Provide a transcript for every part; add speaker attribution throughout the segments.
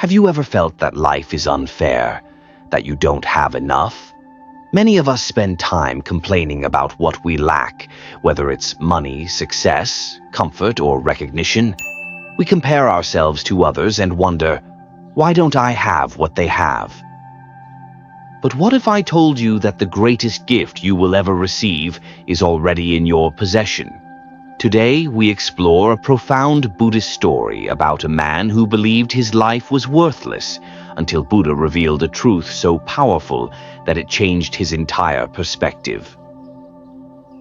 Speaker 1: Have you ever felt that life is unfair, that you don't have enough? Many of us spend time complaining about what we lack, whether it's money, success, comfort, or recognition. We compare ourselves to others and wonder, why don't I have what they have? But what if I told you that the greatest gift you will ever receive is already in your possession? Today, we explore a profound Buddhist story about a man who believed his life was worthless until Buddha revealed a truth so powerful that it changed his entire perspective.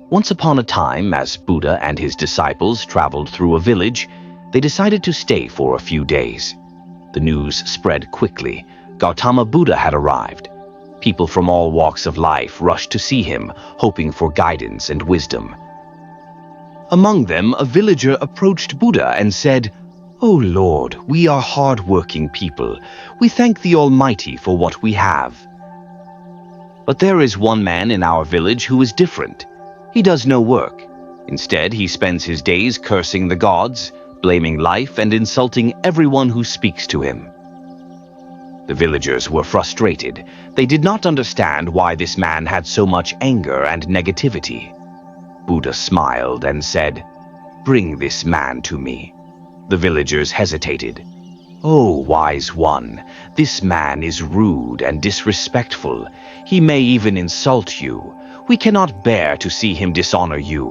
Speaker 1: Once upon a time, as Buddha and his disciples traveled through a village, they decided to stay for a few days. The news spread quickly. Gautama Buddha had arrived. People from all walks of life rushed to see him, hoping for guidance and wisdom. Among them, a villager approached Buddha and said, "O Lord, we are hard-working people. We thank the Almighty for what we have. But there is one man in our village who is different. He does no work. Instead, he spends his days cursing the gods, blaming life, and insulting everyone who speaks to him." The villagers were frustrated. They did not understand why this man had so much anger and negativity. Buddha smiled and said, "Bring this man to me." The villagers hesitated. "Oh, wise one, this man is rude and disrespectful. He may even insult you. We cannot bear to see him dishonor you."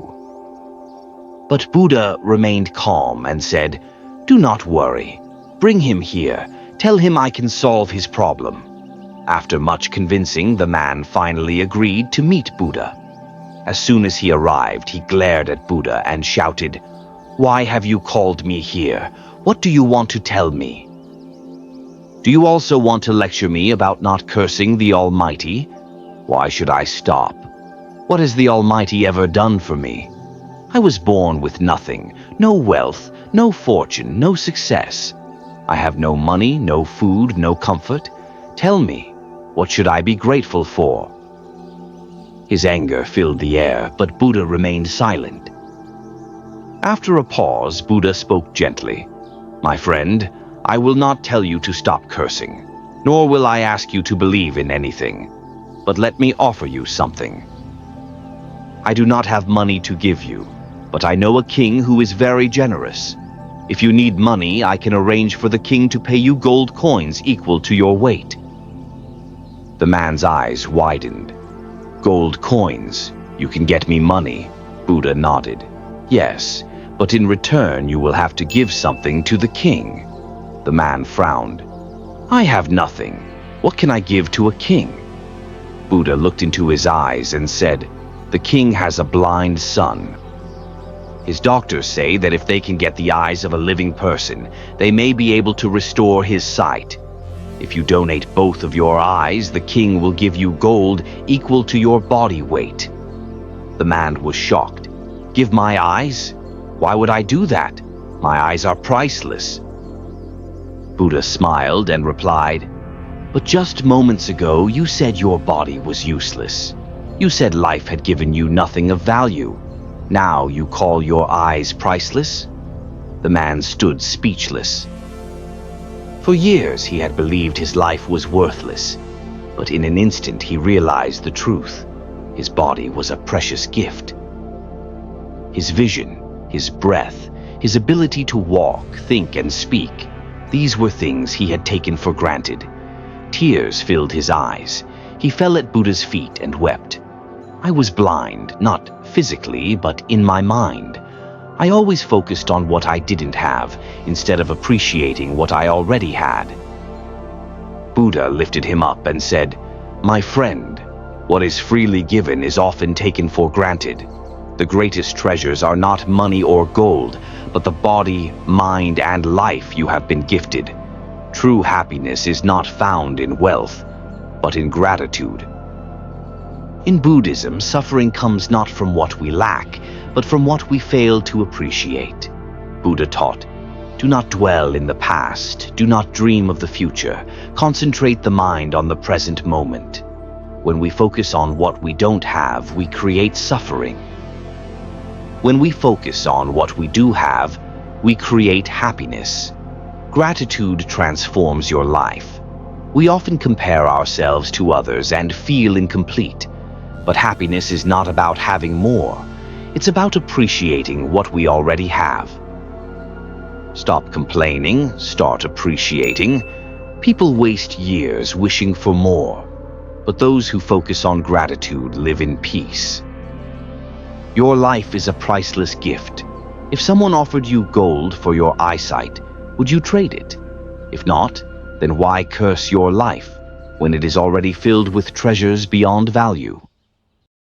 Speaker 1: But Buddha remained calm and said, "Do not worry. Bring him here. Tell him I can solve his problem." After much convincing, the man finally agreed to meet Buddha. As soon as he arrived, he glared at Buddha and shouted, "Why have you called me here? What do you want to tell me? Do you also want to lecture me about not cursing the Almighty? Why should I stop? What has the Almighty ever done for me? I was born with nothing, no wealth, no fortune, no success. I have no money, no food, no comfort. Tell me, what should I be grateful for?" His anger filled the air, but Buddha remained silent. After a pause, Buddha spoke gently. "My friend, I will not tell you to stop cursing, nor will I ask you to believe in anything. But let me offer you something. I do not have money to give you, but I know a king who is very generous. If you need money, I can arrange for the king to pay you gold coins equal to your weight." The man's eyes widened. "Gold coins? You can get me money?" Buddha nodded. "Yes, but in return you will have to give something to the king." The man frowned. "I have nothing. What can I give to a king?" Buddha looked into his eyes and said, "The king has a blind son. His doctors say that if they can get the eyes of a living person, they may be able to restore his sight. If you donate both of your eyes, the king will give you gold equal to your body weight." The man was shocked. "Give my eyes? Why would I do that? My eyes are priceless." Buddha smiled and replied, "But just moments ago you said your body was useless. You said life had given you nothing of value. Now you call your eyes priceless?" The man stood speechless. For years he had believed his life was worthless, but in an instant he realized the truth. His body was a precious gift. His vision, his breath, his ability to walk, think, and speak, these were things he had taken for granted. Tears filled his eyes. He fell at Buddha's feet and wept. "I was blind, not physically, but in my mind. I always focused on what I didn't have, instead of appreciating what I already had." Buddha lifted him up and said, "My friend, what is freely given is often taken for granted. The greatest treasures are not money or gold, but the body, mind, and life you have been gifted. True happiness is not found in wealth, but in gratitude." In Buddhism, suffering comes not from what we lack, but from what we fail to appreciate. Buddha taught, "Do not dwell in the past, do not dream of the future, concentrate the mind on the present moment." When we focus on what we don't have, we create suffering. When we focus on what we do have, we create happiness. Gratitude transforms your life. We often compare ourselves to others and feel incomplete. But happiness is not about having more. It's about appreciating what we already have. Stop complaining, start appreciating. People waste years wishing for more, but those who focus on gratitude live in peace. Your life is a priceless gift. If someone offered you gold for your eyesight, would you trade it? If not, then why curse your life when it is already filled with treasures beyond value?